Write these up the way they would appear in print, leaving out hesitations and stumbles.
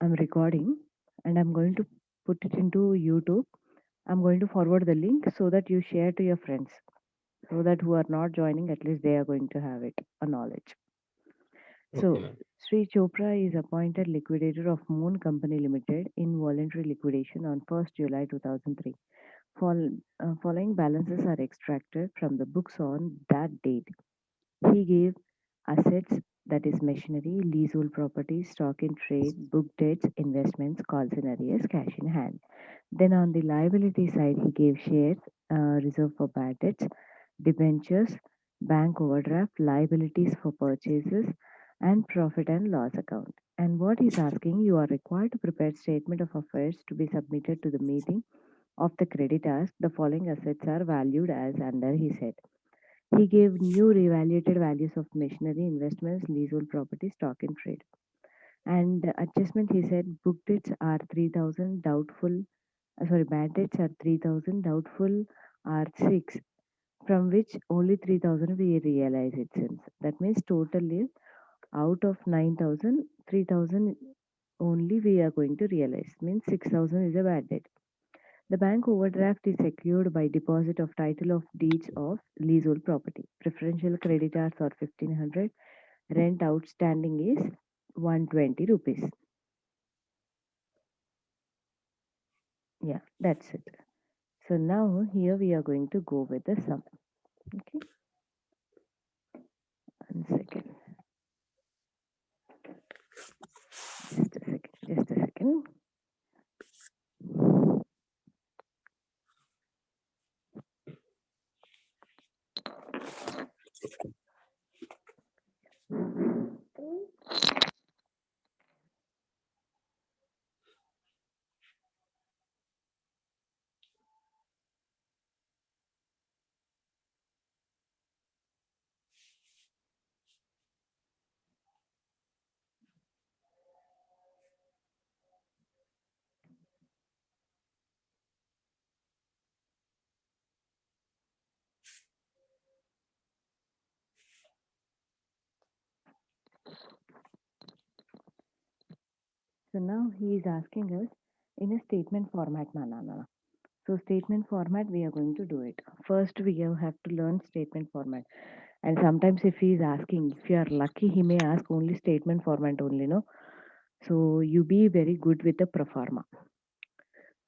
I'm recording and I'm going to put it into YouTube. I'm going to forward the link so that you share to your friends, so that who are not joining, at least they are going to have it, a knowledge. Okay, So, ma'am. Sri Chopra is appointed liquidator of Moon Company Limited in voluntary liquidation on 1st July 2003. Following balances are extracted from the books on that date. He gave assets, that is machinery, leasehold properties, stock in trade, book debts, investments, calls in arrears, cash in hand. Then on the liability side, he gave shares, reserve for bad debts, debentures, bank overdraft, liabilities for purchases, and profit and loss account. And what he's asking, you are required to prepare statement of affairs to be submitted to the meeting of the creditors. The following assets are valued as under, he said. He gave new reevaluated values of machinery, investments, leasehold property, stock in trade. And adjustment, he said, book debts are 3,000, doubtful, bad debts are 3,000, doubtful are 6, from which only 3,000 we realize it since. That means totally out of 9,000, 3,000 only we are going to realize. Means 6,000 is a bad debt. The bank overdraft is secured by deposit of title of deeds of leasehold property. Preferential creditors are 1,500. Rent outstanding is 120 rupees. Yeah, that's it. So now here we are going to go with the sum. Okay, 1 second. Just a second. Just a second. So now he is asking us in a statement format, Manana. So statement format, we are going to do it. First, we have to learn statement format. And sometimes if he is asking, if you are lucky, he may ask only statement format only, no? So you be very good with the proforma.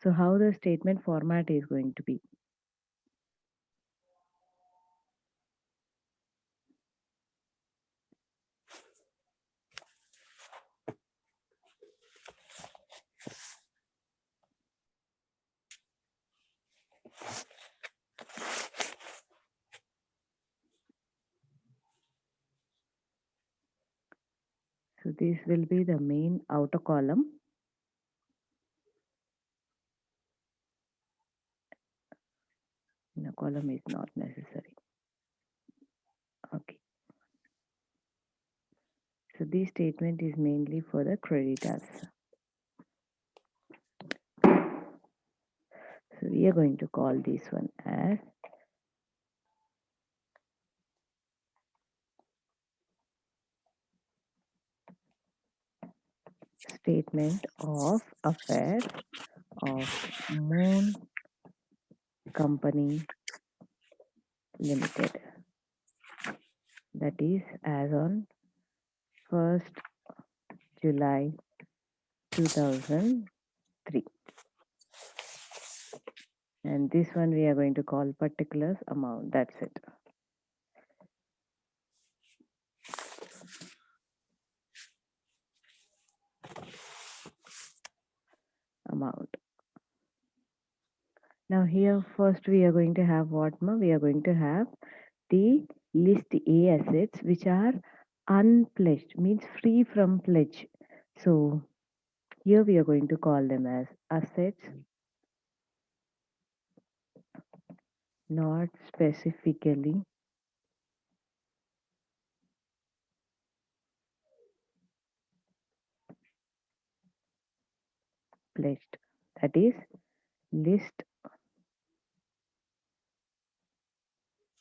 So how the statement format is going to be? So this will be the main outer column. Inner column is not necessary. Okay. So this statement is mainly for the creditors. So we are going to call this one as statement of affairs of Moon Company Limited. That is as on 1st July 2003. And this one we are going to call particulars amount. That's it. Amount. Now here first we are going to have what? We are going to have the list A assets which are unpledged, means free from pledge. So here we are going to call them as assets not specifically pledged. That is list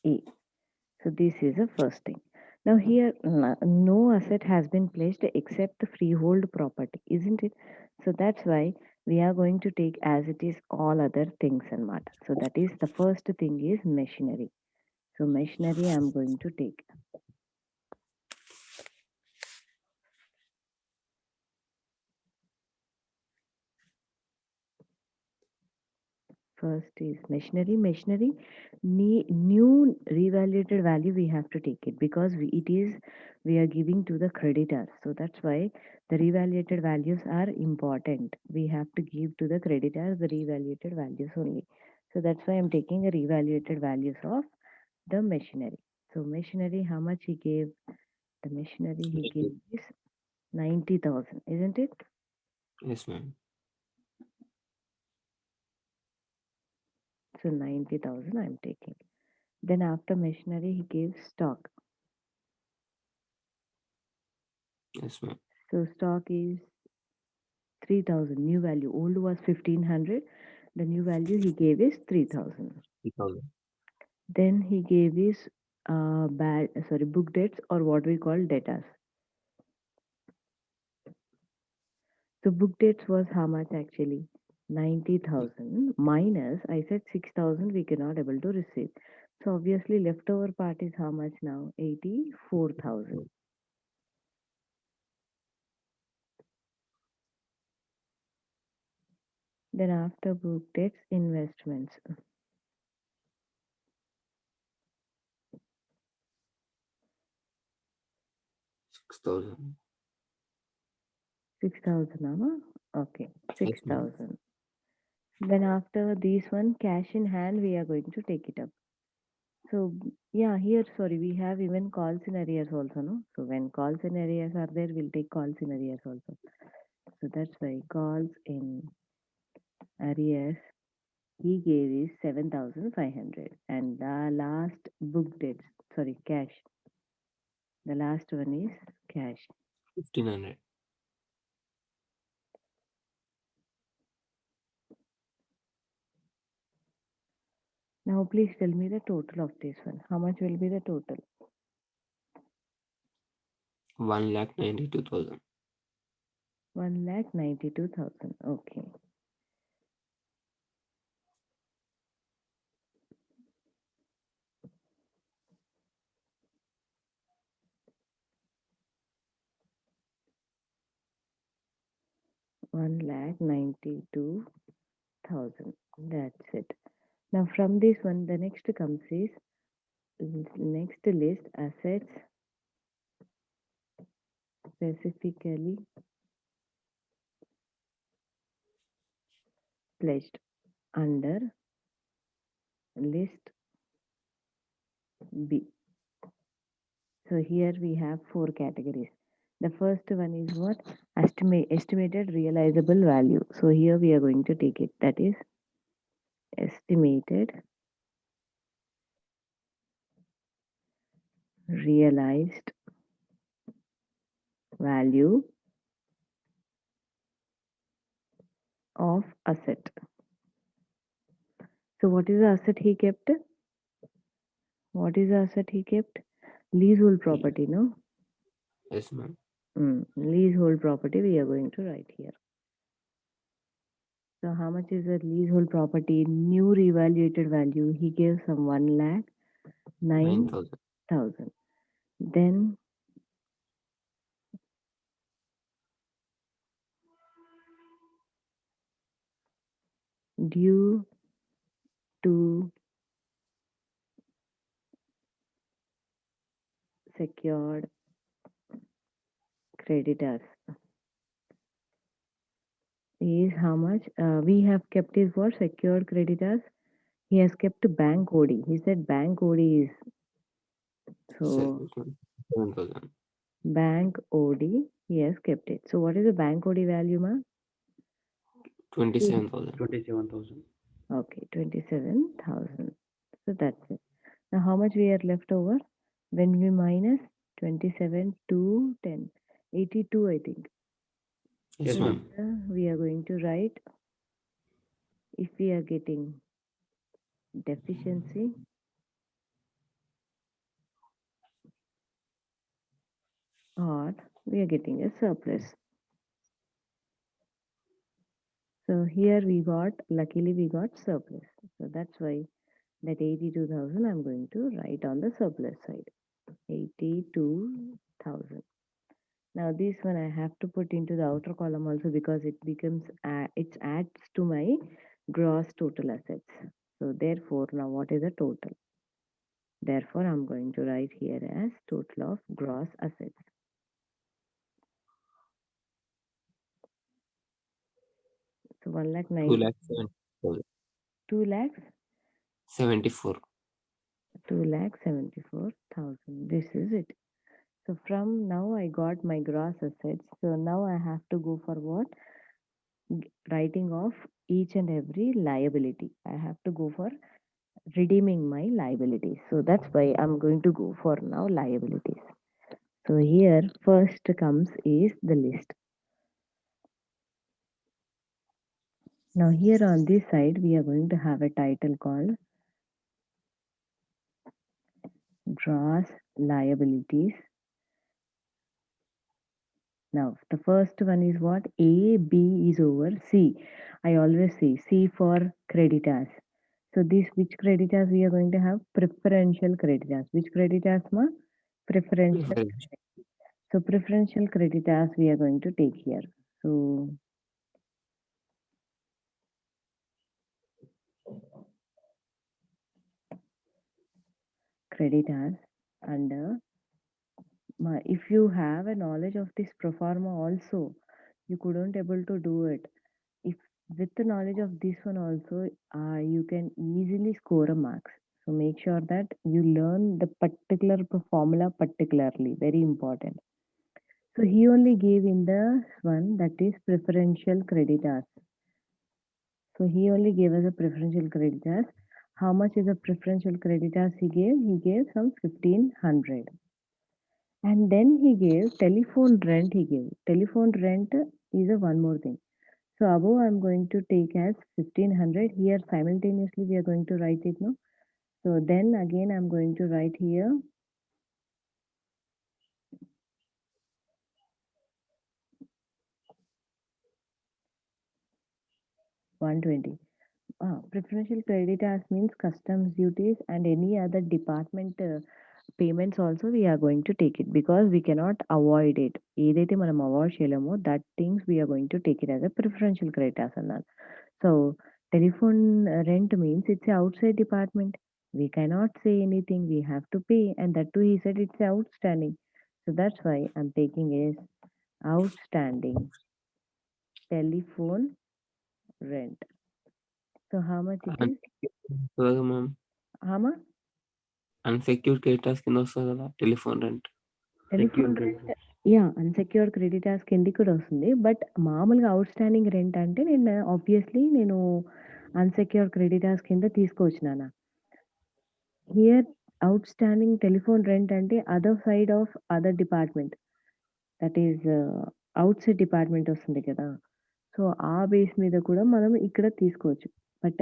A. So this is the first thing. Now here no asset has been pledged except the freehold property, isn't it? So that's why we are going to take as it is all other things and matter. So that is the first thing is machinery. So machinery I'm going to take. First is machinery. Machinery, new revaluated value we have to take it because it is we are giving to the creditor. So that's why the revaluated values are important. We have to give to the creditor the revaluated values only. So that's why I'm taking a revaluated values of the machinery. So machinery, how much he gave? The machinery he gave is 90,000, isn't it? Yes, ma'am. So 90,000 I'm taking. Then after machinery he gave stock. Yes, ma'am. So stock is 3,000 new value. Old was 1,500. The new value he gave is 3,000. 3,000. Then he gave his book dates or what we call debtors. So book dates was how much actually? 90,000 minus I said 6,000 we cannot able to receive. So obviously leftover part is how much now? 84,000. Then after book dates investments. 6,000. 6,000 ama? Okay, Yes, ma'am. 6,000. Then after this one cash in hand we are going to take it up. So yeah, here sorry we have even calls in arrears also, no? So when calls in arrears are there, we'll take calls in arrears also. So that's why calls in arrears he gave is 7,500 and the last book dates sorry cash. The last one is cash. 1,500. Now please tell me the total of this one. How much will be the total? 1,92,000. 1,92,000. Okay. 1,92,000. That's it. Now from this one, the next comes is next list assets specifically pledged under list B. So here we have four categories. The first one is what? Estimated realizable value. So here we are going to take it. That is estimated realized value of asset. So what is the asset he kept? What is the asset he kept? Leasehold property, no? Yes, ma'am. Leasehold property we are going to write here. So how much is the leasehold property? New reevaluated value. He gave some 1,09,000. 9,000. Then due to secured creditors is how much? We have kept is what? Secured creditors. He has kept bank OD. He said bank OD is so 7,000. bank OD. He has kept it. So what is the bank OD value, ma? 27,000. 27,000. Okay, 27,000. So that's it. Now how much we are left over? When we minus 27 to 10, 82 I think. So Yes, Yes, ma'am. ma'am. here we are going to write if we are getting deficiency or we are getting a surplus. So here we got, luckily we got surplus. So that's why that 82,000 I'm going to write on the surplus side. 82,000. Now this one I have to put into the outer column also because it becomes, it adds to my gross total assets. So therefore now what is the total? Therefore I'm going to write here as total of gross assets. So 1 lakh 2 90, lakh 70,000. 2 lakhs, 74. 2,74,000. This is it. So from now I got my gross assets. So now I have to go for what? Writing off each and every liability. I have to go for redeeming my liabilities. So that's why I'm going to go for now liabilities. So here first comes is the list. Now here on this side we are going to have a title called gross liabilities. Now, the first one is what? A, B is over C. I always say C for creditors. So this, which creditors we are going to have? Preferential creditors. Which creditors, ma? Preferential. Preference. So preferential creditors we are going to take here. So creditors under, if you have a knowledge of this pro forma also, you couldn't able to do it. If with the knowledge of this one also, you can easily score a marks. So make sure that you learn the particular formula particularly, very important. So he only gave in the one that is preferential creditors. So he only gave us a preferential creditors. How much is a preferential creditors he gave? He gave some 1500. And then he gave telephone rent. He gave telephone rent is a one more thing. So above I'm going to take as 1500. Here simultaneously we are going to write it, no? So then again I'm going to write here 120. Preferential creditors means customs duties and any other department payments also we are going to take it because we cannot avoid it. ఏదైతే మనం avoid చేయలేమో that things we are going to take it as a preferential creditors అన్నారు. So telephone rent means it's a outside department. We cannot say anything. We have to pay, and that too he said it's outstanding. So that's why I'm taking is outstanding telephone rent. So how much it is? కదా ma'am How much? Unsecured creditors కింద వస్తుంది కదా telephone rent telephone secured rent, creditor. Yeah unsecured creditors కిందకి కూడా వస్తుంది. But మామూలుగా outstanding rent అంటే నేను ఆబ్వియస్‌లీ నేను అన్‌సెక్యూర్డ్ క్రెడిటార్స్ కింద తీసుకోవచ్చు నాన్న. హియర్ ఔట్‌స్టాండింగ్ టెలిఫోన్ రెంట్ అంటే other side of other department. That is outside department వస్తుంది కదా! సో, ఆ బేస్ మీద కూడా మనం ఇక్కడ తీసుకోవచ్చు. But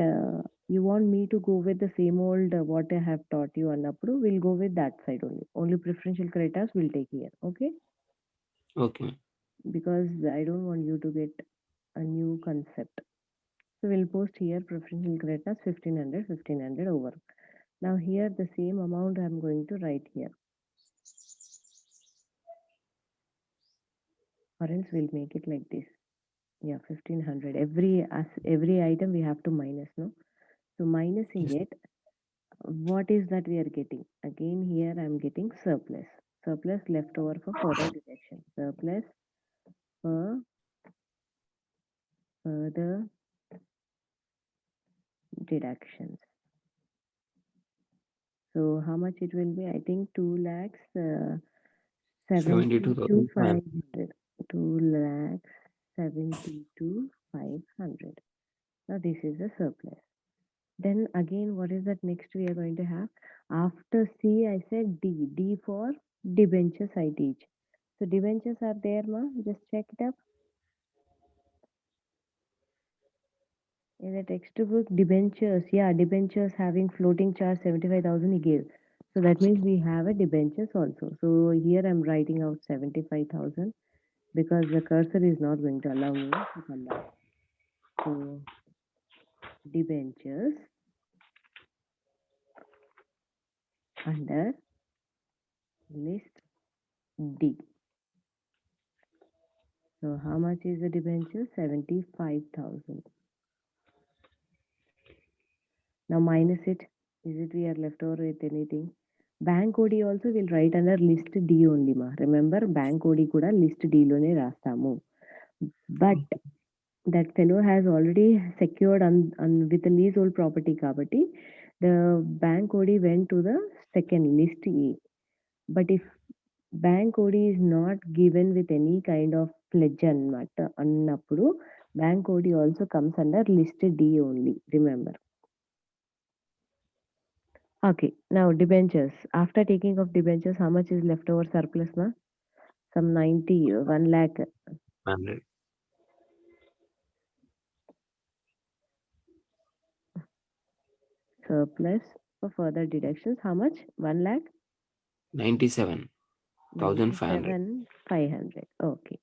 you want me to go with the same old what I have taught you అన్నప్పుడు will go with that side only. Only preferential creditors will take here. Okay? Okay. Because I don't want you to get a new concept. So we'll post here preferential creditors 1500, 1500 over. Now here the same amount I'm going to write here. Or else we'll make it like this. Yeah, 1500. Every item we have to minus, no? So minusing it, what is that we are getting? Again here I'm getting surplus. Surplus left over for further deduction. Surplus for further deductions. So how much it will be? I think 2 lakhs 72,500. 72,500. 2 lakhs 72,500. Now this is a surplus. Then again, what is that next we are going to have? After C, I said D. D for debentures I teach. So debentures are there, ma? Just check it up. In the textbook, debentures, yeah, debentures having floating charge 75,000 he gave. So that means we have a debentures also. So here I'm writing out 75,000 because the cursor is not going to allow me to come back. So debentures under list D. So how much is the debenture? 75,000. Now minus it. Is it we are left over with anything? Bank OD also will write under list D only ma. Remember bank OD kuda list D lone rastamu. But that fellow has already secured with the leasehold property kabatti the bank OD went to the second list A. But if bank OD is not given with any kind of pledge annappudu bank OD also comes under list D only. Remember. Okay, now debentures. After taking of debentures, how much is left over surplus, na? Some 90, 1 lakh 100. surplus for further deductions. How much? 1 lakh? 97,500. 97,500. Okay.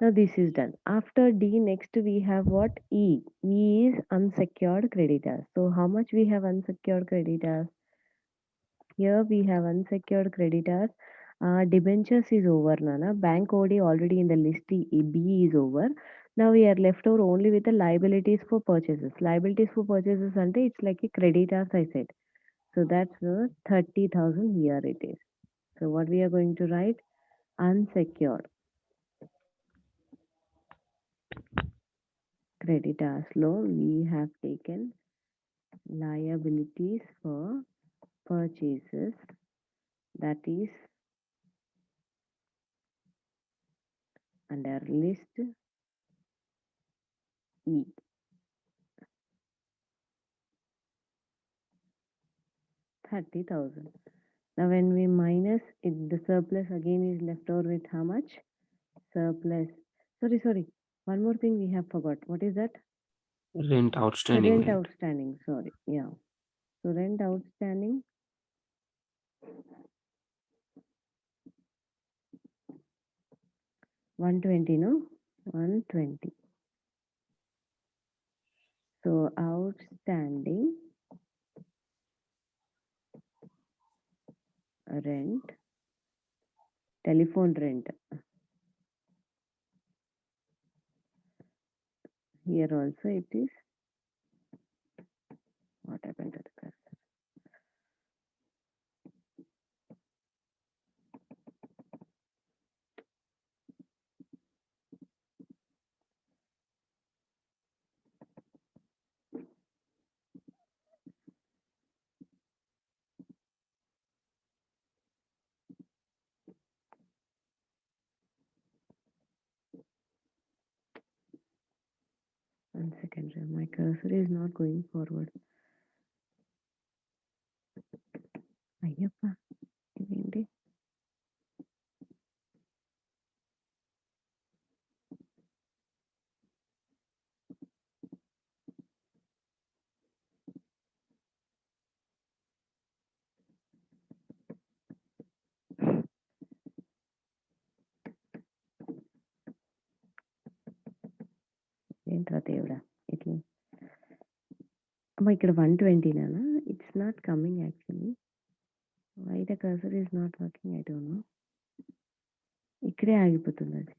Now this is done. After D, next we have what? E. E is unsecured creditors. So how much we have unsecured creditors? Here we have unsecured creditors. Debentures is over, Nana. Bank OD already in the list B is over. Now we are left over only with the liabilities for purchases. Liabilities for purchases and it's like a creditors I said. So that's 30,000 here it is. So what we are going to write? Unsecured creditors loan. We have taken liabilities for purchases that is under list E. 30,000. Now when we minus it, the surplus again is left over with how much? Surplus. Sorry. One more thing we have forgot. What is that? Rent, outstanding Rent rent. outstanding. Sorry. Yeah. So rent outstanding 120, no? 120. So outstanding rent, telephone rent. Here also it is. What happened to the cursor? One second. My cursor is not going forward. Ayyappa ఇదేంటి ఏంట్రా దేవుడా ఇట్లా అమ్మ ఇక్కడ 120 it's not coming actually why the cursor is not working I don't know ఇక్కడే ఆగిపోతుంది అది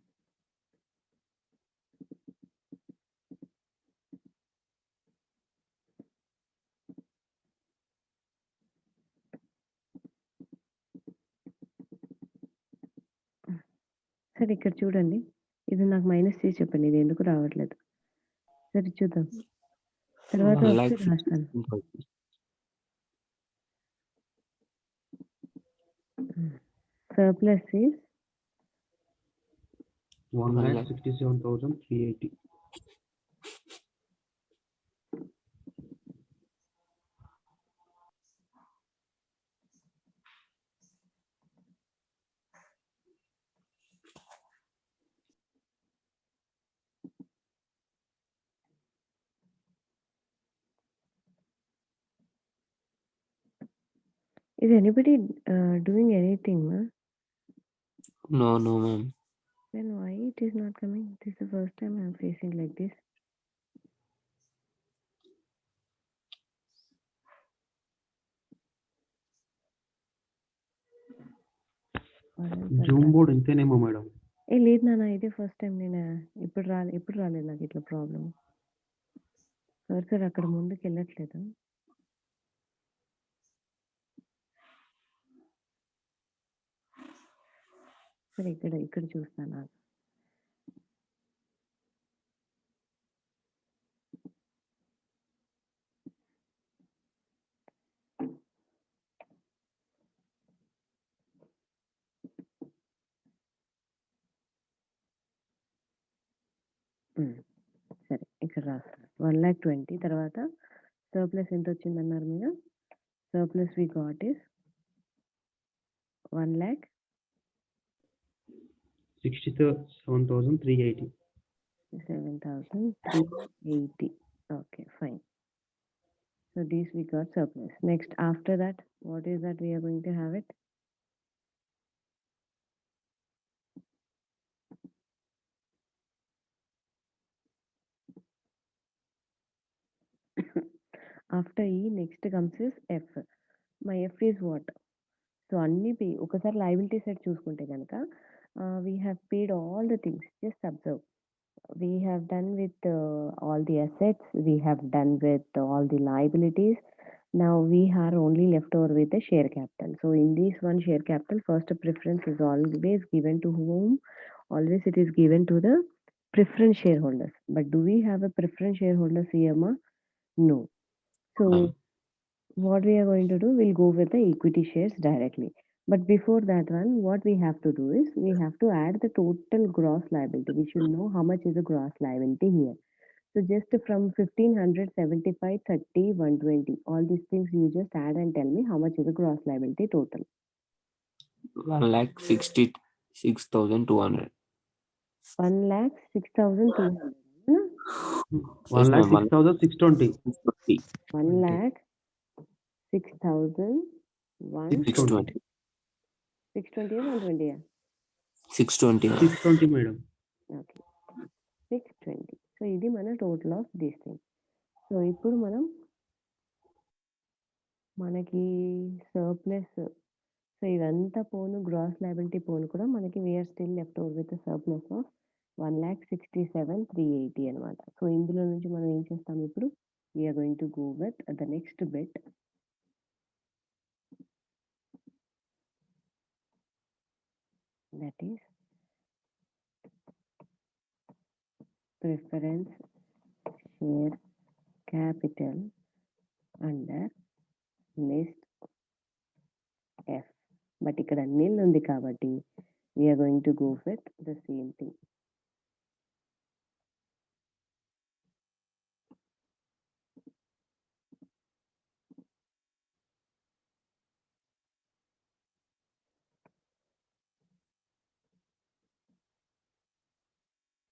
సరే ఇక్కడ చూడండి ఇది నాకు మైనస్ చేసి చెప్పండి ఇది ఎందుకు రావట్లేదు సరే చూద్దాం తర్వాత 1 వస్తే lakh రాస్తాను 16,000. Surplus is 1,67,380. is anybody doing anything ma? No, ma'am. Then why it is not coming? This is the first time I'm facing like this. Or else I'll zoom try. Board ఇంతేనేమో madam. లేదు నాన్న ఇదే first time నేను ఇప్పుడు రాలేదు నాకు ఇట్లా problem. Cursor అక్కడ ముందుకు వెళ్ళట్లేదు. సరే ఇక్కడ చూస్తాను. సరే ఇక్కడ రాస్తాను. 1,20,000 తర్వాత సర్ప్లస్ ఎంత వచ్చిందన్నారు మీరు? Surplus we got is 1,00,000 67,380. 7,380. Okay, fine. So these we got surplus. Next, after that, what is that we are going to have it? After E, next comes is F. My F is what? So అన్ని pay ఒకసారి liability side చూసుకుంటే కనుక we have paid all the things. Just observe. We have done with all the assets. We have done with all the liabilities. Now we are only left over with the share capital. So in this one share capital, first preference is always given to whom? Always it is given to the preference shareholders. But do we have a preference shareholders here, ma? No. So what we are going to do, we'll go with the equity shares directly. But before that one, what we have to do is we have to add the total gross liability. We should know how much is the gross liability here. So just from 1,500, 75, 30, 120, all these things you just add and tell me how much is the gross liability total. 1,66,200. 1,06,200. Yes, ma'am. 1,06,620. 1,06,001. 620. 620 or 120? 620. 620 madam. Okay. 620. So ఇది మన total of these thing. So ఇప్పుడు మనకి surplus, so ఇదంతా పోను gross liability పోను కూడా మనకి we are still left over with surplus of 1,67,380 అనమాట. So ఇందులో నుంచి మనం ఏం చేస్తాం ఇప్పుడు? We are going to go with the next bit. That is preference share capital under list F. But ఇక్కడ నిల్ ఉంది కాబట్టి we are going to go with the same thing.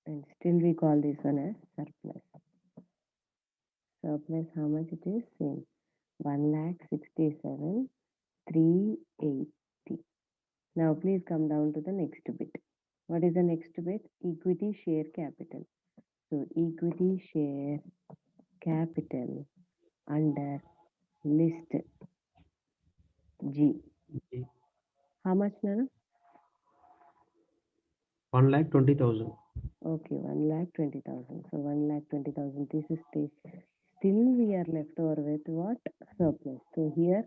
And still we call this one as surplus. Surplus, how much it is? Same. 1,67,380. Now please come down to the next bit. What is the next bit? Equity share capital. So equity share capital under list G. How much, Nana? 1,20,000. Okay, 1,20,000. So 1,20,000. This is still we are left over with what? Surplus. So here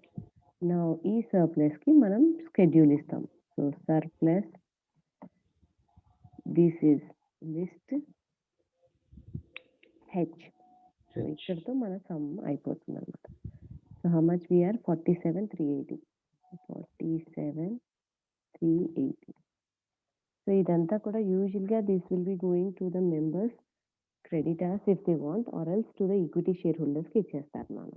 now ఈ surplus కి మనం schedule ఇస్తాం. So surplus, this is list H. So ఇక్కడతో మన sum అయిపోతుంది అనమాట. So how much we are? 47,380. 47,380. So ఇదంతా కూడా యూజువల్గా this will be going to the members creditors if they want, or else to the equity shareholders కి ఇచ్చేస్తారు నాన్న.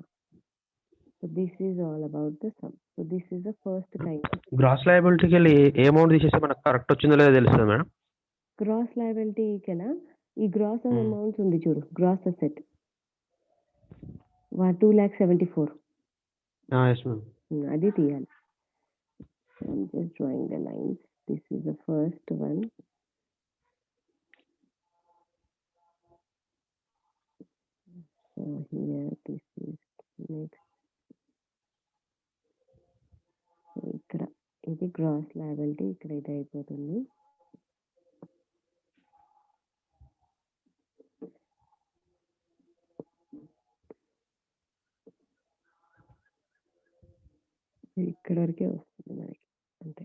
So this is all about the sum. So this is the first kind of gross లయబిలిటీకి వెళ్ళి ఏ amount తీసేస్తే మనకు correct వచ్చిందో లేదో తెలుస్తుంది మేడం. గ్రాస్ లయబిలిటీ కెలా ఈ గ్రాస్ అమౌంట్స్ ఉంది చూడు, గ్రాస్ అసెట్ 2,74,000. Yes madam. అది తీయాలి. I'm just drawing the lines. This is the first one. here this is next. So ఇక్కడ ఇది గ్రాస్ లయబిలిటీ, ఇక్కడ ఇది అయిపోతుంది. ఇక్కడ వరకే వస్తుంది మనకి అంతే.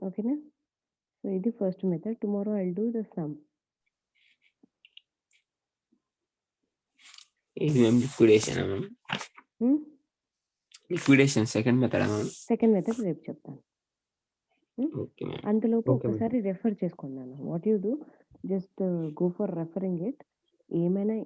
ఓకేనా? సో ఇది first method. Tomorrow I will do the sum. ఇది ma'am liquidation ma'am. Liquidation second method ma'am. Second method రేపు చెప్తాను. Okay ma'am. అంతలోపు Okay, ma'am. ఒకసారి రెఫర్ చేసుకోండి. What you do, just go for referring it. ఏమైనా